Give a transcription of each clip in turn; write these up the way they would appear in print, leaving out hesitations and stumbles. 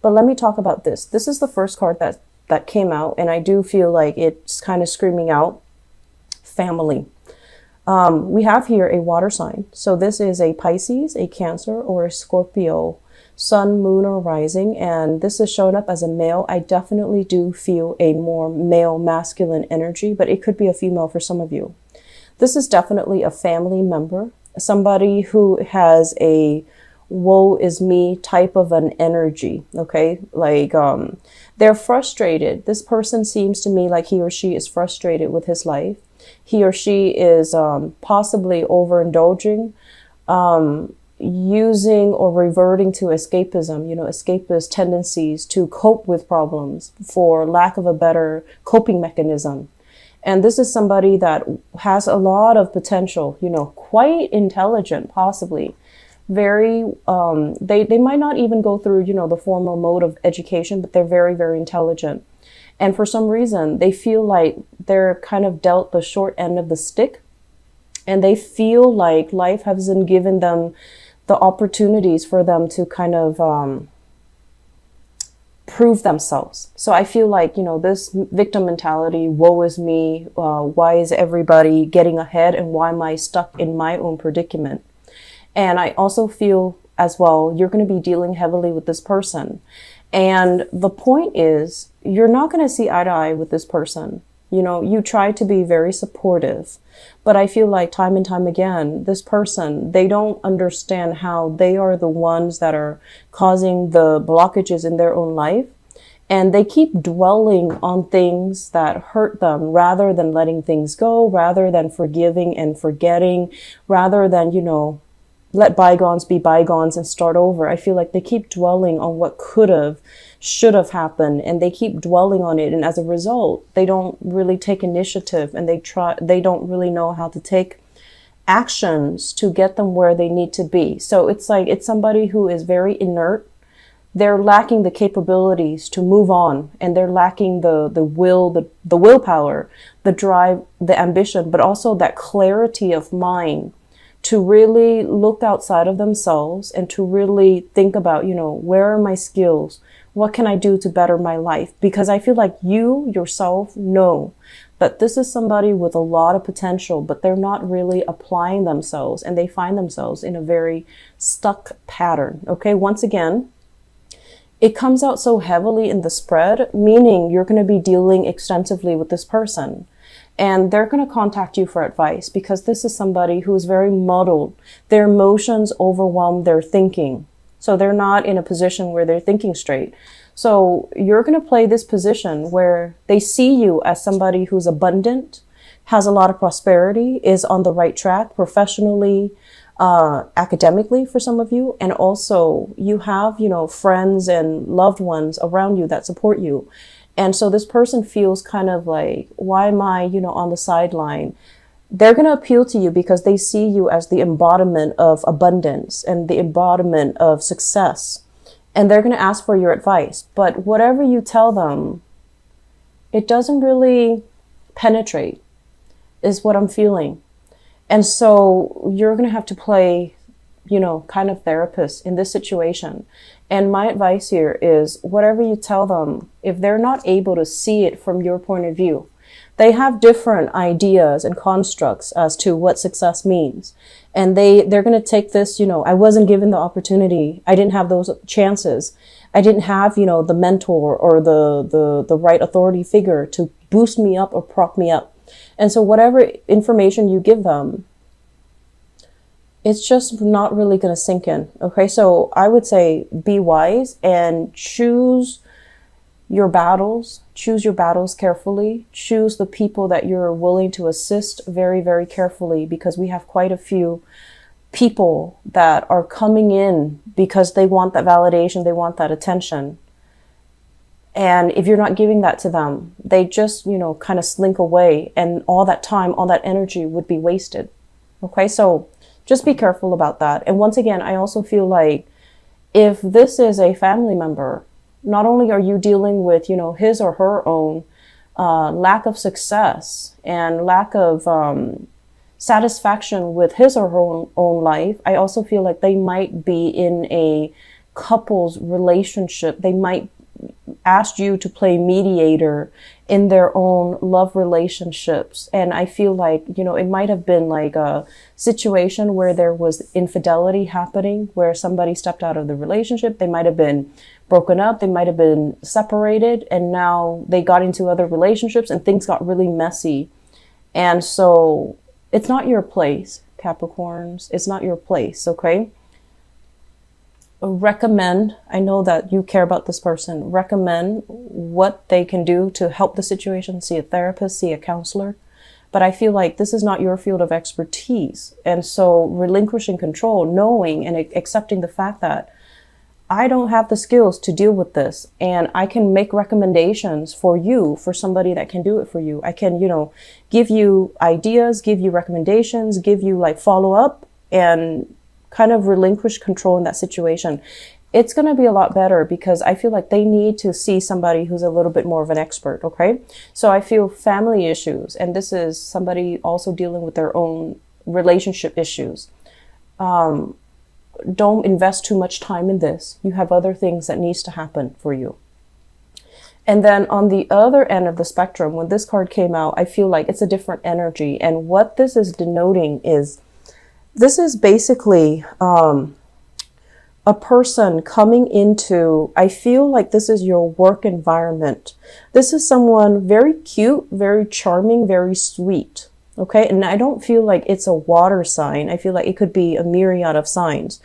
But let me talk about this. This is the first card that came out, and I do feel like it's kind of screaming out family. We have here a water sign. So this is a Pisces, a Cancer, or a Scorpio, sun, moon, or rising. And this is showing up as a male. I definitely do feel a more male masculine energy, but it could be a female for some of you. This is definitely a family member, somebody who has a woe is me type of an energy. Okay. Like, they're frustrated. This person seems to me like he or she is frustrated with his life. He or she is possibly overindulging, using or reverting to escapism, escapist tendencies to cope with problems for lack of a better coping mechanism. And this is somebody that has a lot of potential, quite intelligent, possibly very, they might not even go through, the formal mode of education, but they're very, very intelligent. And for some reason, they feel like they're kind of dealt the short end of the stick, and they feel like life hasn't given them the opportunities for them to kind of prove themselves. So I feel like, this victim mentality, woe is me, why is everybody getting ahead and why am I stuck in my own predicament? And I also feel as well, you're going to be dealing heavily with this person. And the point is, you're not going to see eye to eye with this person. You try to be very supportive, but I feel like time and time again, this person, they don't understand how they are the ones that are causing the blockages in their own life. And they keep dwelling on things that hurt them rather than letting things go, rather than forgiving and forgetting, rather than, let bygones be bygones and start over. I feel like they keep dwelling on what could have, should have happened, and they keep dwelling on it. And as a result, they don't really take initiative, and they don't really know how to take actions to get them where they need to be. So it's like, it's somebody who is very inert. They're lacking the capabilities to move on, and they're lacking the will, the willpower, the drive, the ambition, but also that clarity of mind to really look outside of themselves and to really think about, where are my skills? What can I do to better my life? Because I feel like you yourself know that this is somebody with a lot of potential, but they're not really applying themselves, and they find themselves in a very stuck pattern. Okay. Once again, it comes out so heavily in the spread, meaning you're going to be dealing extensively with this person. And they're going to contact you for advice, because this is somebody who is very muddled. Their emotions overwhelm their thinking. So they're not in a position where they're thinking straight. So you're going to play this position where they see you as somebody who's abundant, has a lot of prosperity, is on the right track professionally, academically for some of you. And also you have, friends and loved ones around you that support you. And so this person feels kind of like, why am I, on the sideline? They're going to appeal to you because they see you as the embodiment of abundance and the embodiment of success. And they're going to ask for your advice. But whatever you tell them, it doesn't really penetrate, is what I'm feeling. And so you're going to have to play, kind of therapist in this situation. And my advice here is, whatever you tell them, if they're not able to see it from your point of view, they have different ideas and constructs as to what success means. And they're going to take this, I wasn't given the opportunity. I didn't have those chances. I didn't have, the mentor or the right authority figure to boost me up or prop me up. And so whatever information you give them, it's just not really going to sink in. Okay. So I would say be wise and choose your battles carefully. Choose the people that you're willing to assist very, very carefully, because we have quite a few people that are coming in because they want that validation. They want that attention. And if you're not giving that to them, they just, kind of slink away, and all that time, all that energy would be wasted. Okay. So just be careful about that. And once again, I also feel like if this is a family member, not only are you dealing with, his or her own lack of success and lack of satisfaction with his or her own life, I also feel like they might be in a couple's relationship. They might ask you to play mediator in their own love relationships. And I feel like, you know, it might have been like a situation where there was infidelity happening, where somebody stepped out of the relationship. They might have been broken up. They might have been separated, and now they got into other relationships and things got really messy. And so it's not your place, Capricorns. It's not your place, okay? Recommend, I know that you care about this person, recommend what they can do to help the situation. See a therapist, see a counselor. But I feel like this is not your field of expertise. And so relinquishing control, knowing and accepting the fact that I don't have the skills to deal with this, and I can make recommendations for you, for somebody that can do it for you. I can, you know, give you ideas, give you recommendations, give you like follow up, and kind of relinquish control in that situation. It's going to be a lot better, because I feel like they need to see somebody who's a little bit more of an expert. Okay. So I feel family issues, and this is somebody also dealing with their own relationship issues. Don't invest too much time in this. You have other things that needs to happen for you. And then on the other end of the spectrum, when this card came out, I feel like it's a different energy. And what this is denoting is, this is basically a person coming into, I feel like this is your work environment. This is someone very cute, very charming, very sweet. Okay. And I don't feel like it's a water sign. I feel like it could be a myriad of signs.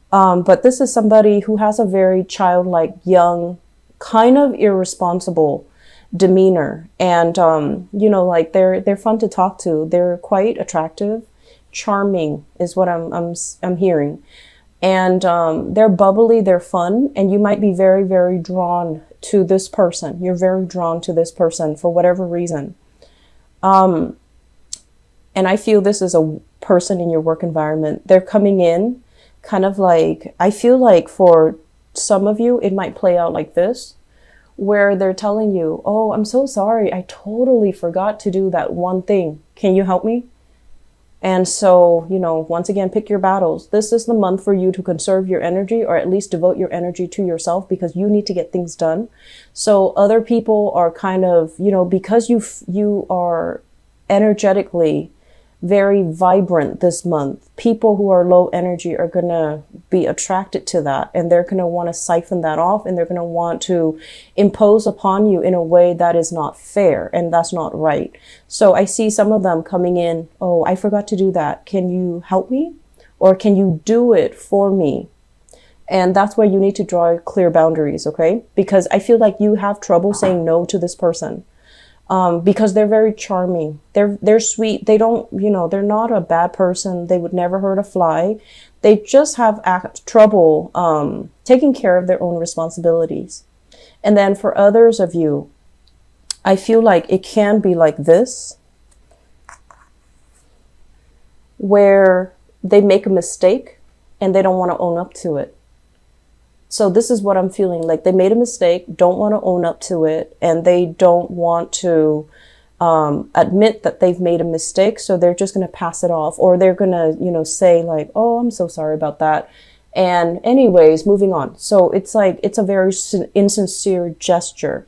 But this is somebody who has a very childlike, young, kind of irresponsible demeanor. And, you know, like they're fun to talk to. They're quite attractive. Charming is what I'm hearing. And, they're bubbly, they're fun, and you might be very, very drawn to this person. You're very drawn to this person for whatever reason. And I feel this is a person in your work environment. They're coming in kind of like, I feel like for some of you, it might play out like this, where they're telling you, oh, I'm so sorry. I totally forgot to do that one thing. Can you help me? And so, you know, once again, pick your battles. This is the month for you to conserve your energy, or at least devote your energy to yourself, because you need to get things done. So other people are kind of, you know, because you are energetically very vibrant this month, people who are low energy are going to be attracted to that, and they're going to want to siphon that off, and they're going to want to impose upon you in a way that is not fair, and that's not right. So I see some of them coming in, oh, I forgot to do that. Can you help me? Or can you do it for me? And that's where you need to draw clear boundaries, okay? Because I feel like you have trouble saying no to this person. Because they're very charming. They're sweet. They don't, you know, they're not a bad person. They would never hurt a fly. They just have trouble, taking care of their own responsibilities. And then for others of you, I feel like it can be like this, where they make a mistake and they don't want to own up to it. So this is what I'm feeling like. They made a mistake, don't want to own up to it, and they don't want to admit that they've made a mistake. So they're just going to pass it off, or they're going to, you know, say like, oh, I'm so sorry about that. And anyways, moving on. So it's like, it's a very insincere gesture.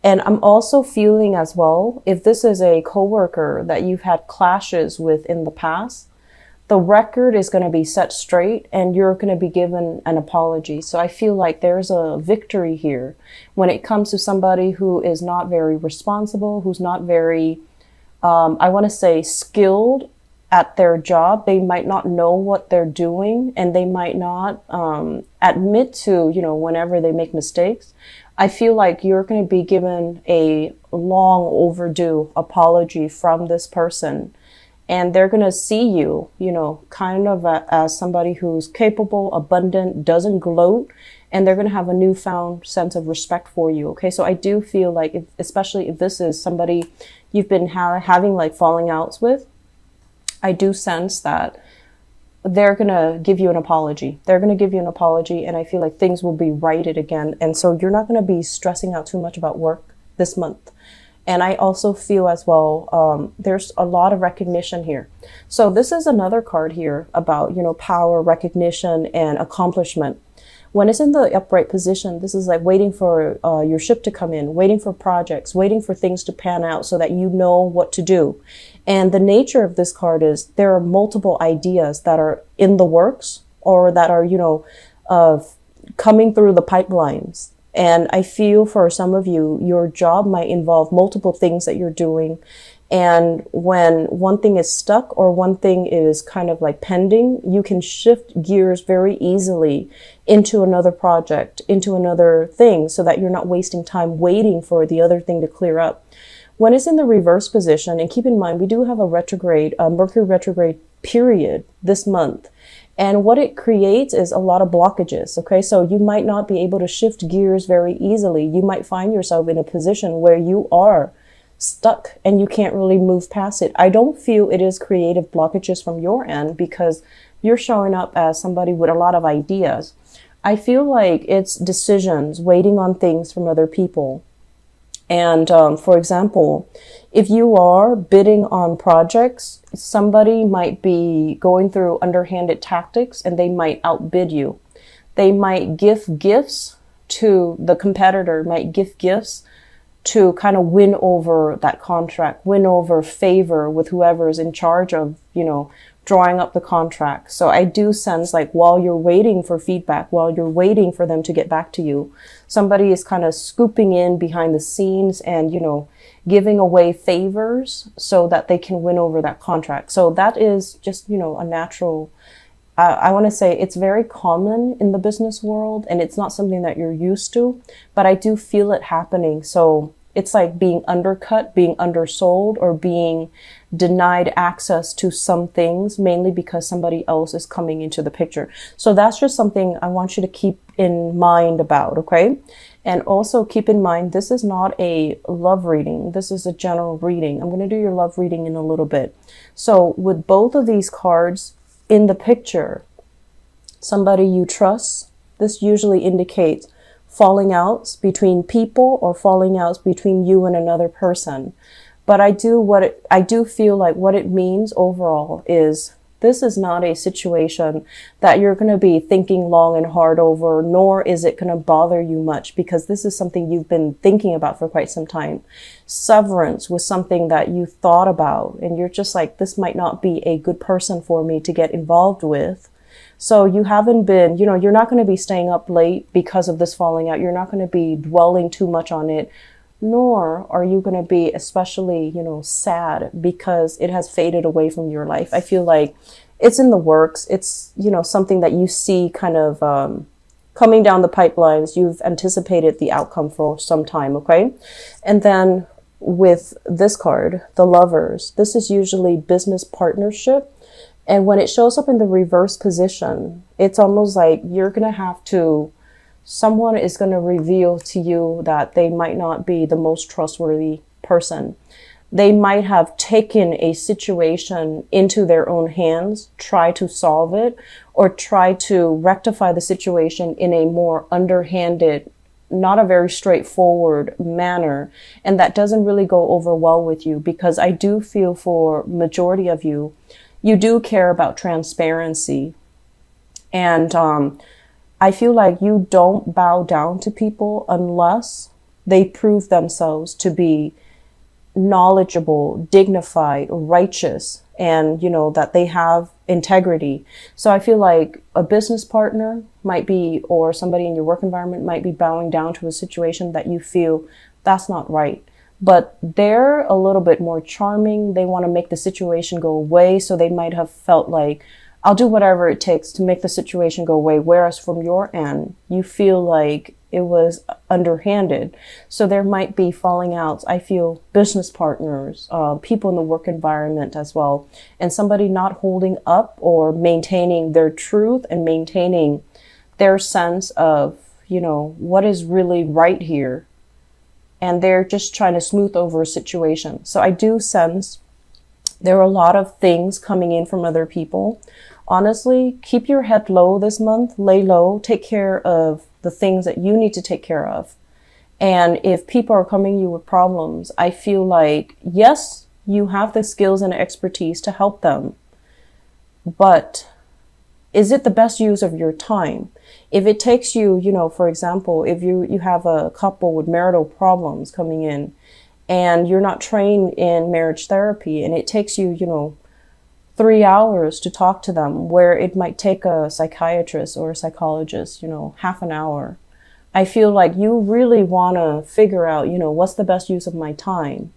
And I'm also feeling as well, if this is a coworker that you've had clashes with in the past, the record is going to be set straight, and you're going to be given an apology. So I feel like there's a victory here when it comes to somebody who is not very responsible, who's not very, I want to say, skilled at their job. They might not know what they're doing, and they might not admit to, you know, whenever they make mistakes. I feel like you're going to be given a long overdue apology from this person. And they're going to see you, you know, kind of as somebody who's capable, abundant, doesn't gloat, and they're going to have a newfound sense of respect for you. Okay. So I do feel like, especially if this is somebody you've been having like falling outs with, I do sense that they're going to give you an apology. They're going to give you an apology, and I feel like things will be righted again. And so you're not going to be stressing out too much about work this month. And I also feel as well, there's a lot of recognition here. So this is another card here about, you know, power, recognition, and accomplishment. When it's in the upright position, this is like waiting for your ship to come in, waiting for projects, waiting for things to pan out so that you know what to do. And the nature of this card is there are multiple ideas that are in the works or that are, coming through the pipelines. And I feel for some of you, your job might involve multiple things that you're doing. And when one thing is stuck or one thing is kind of like pending, you can shift gears very easily into another project, into another thing, so that you're not wasting time waiting for the other thing to clear up. When it's in the reverse position, and keep in mind, we do have a retrograde, Mercury retrograde period this month. And what it creates is a lot of blockages. Okay. So you might not be able to shift gears very easily. You might find yourself in a position where you are stuck and you can't really move past it. I don't feel it is creative blockages from your end because you're showing up as somebody with a lot of ideas. I feel like it's decisions, waiting on things from other people. And for example, if you are bidding on projects, somebody might be going through underhanded tactics and they might outbid you. They might give gifts to the competitor, might give gifts to kind of win over that contract, win over favor with whoever is in charge of, drawing up the contract. So I do sense like while you're waiting for feedback, while you're waiting for them to get back to you, somebody is kind of scooping in behind the scenes and, giving away favors so that they can win over that contract. So that is just, a natural, I want to say it's very common in the business world and it's not something that you're used to, but I do feel it happening. So it's like being undercut, being undersold, or being denied access to some things, mainly because somebody else is coming into the picture. So that's just something I want you to keep in mind about, okay? And also keep in mind, this is not a love reading. This is a general reading. I'm going to do your love reading in a little bit. So with both of these cards in the picture, somebody you trust, this usually indicates falling outs between people or falling outs between you and another person. But I do feel like what it means overall is this is not a situation that you're going to be thinking long and hard over, nor is it going to bother you much because this is something you've been thinking about for quite some time. Severance was something that you thought about and you're just like, this might not be a good person for me to get involved with. So you haven't been, you're not going to be staying up late because of this falling out. You're not going to be dwelling too much on it, nor are you going to be especially, sad because it has faded away from your life. I feel like it's in the works. It's, something that you see kind of coming down the pipelines. You've anticipated the outcome for some time, okay? And then with this card, the Lovers, this is usually business partnership. And when it shows up in the reverse position, it's almost like you're going to have to, someone is going to reveal to you that they might not be the most trustworthy person. They might have taken a situation into their own hands, try to solve it, or try to rectify the situation in a more underhanded, not a very straightforward manner. And that doesn't really go over well with you because I do feel for majority of you, you do care about transparency. And I feel like you don't bow down to people unless they prove themselves to be knowledgeable, dignified, righteous, and, that they have integrity. So I feel like a business partner might be, or somebody in your work environment might be bowing down to a situation that you feel that's not right. But they're a little bit more charming. They want to make the situation go away. So they might have felt like, I'll do whatever it takes to make the situation go away. Whereas from your end, you feel like it was underhanded. So there might be falling outs. I feel business partners, people in the work environment as well. And somebody not holding up or maintaining their truth and maintaining their sense of, what is really right here. And they're just trying to smooth over a situation. So I do sense there are a lot of things coming in from other people. Honestly, keep your head low this month, lay low, take care of the things that you need to take care of. And if people are coming to you with problems, I feel like, yes, you have the skills and expertise to help them, but is it the best use of your time? If it takes you, for example, if you have a couple with marital problems coming in and you're not trained in marriage therapy and it takes you, 3 hours to talk to them, where it might take a psychiatrist or a psychologist, half an hour. I feel like you really want to figure out, what's the best use of my time?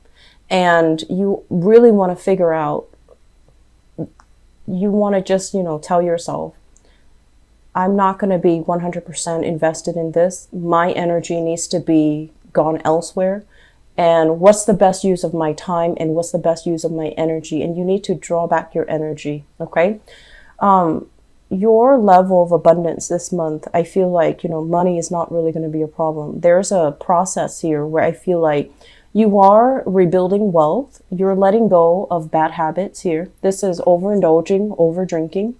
And you really want to figure out, you want to just, tell yourself, I'm not going to be 100% invested in this. My energy needs to be gone elsewhere. And what's the best use of my time and what's the best use of my energy? And you need to draw back your energy, okay? Your level of abundance this month, I feel like, money is not really going to be a problem. There's a process here where I feel like you are rebuilding wealth. You're letting go of bad habits here. This is overindulging, over drinking.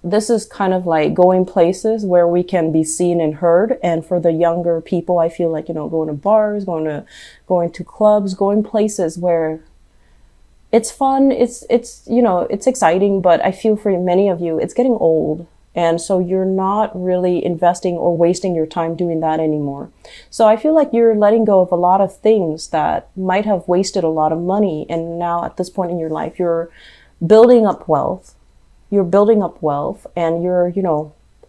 This is kind of like going places where we can be seen and heard. And for the younger people, I feel like, going to bars, going to clubs, going places where it's fun. It's exciting, but I feel for many of you, it's getting old. And so you're not really investing or wasting your time doing that anymore. So I feel like you're letting go of a lot of things that might have wasted a lot of money. And now at this point in your life, you're building up wealth. You're building up wealth and you're,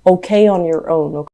okay on your own.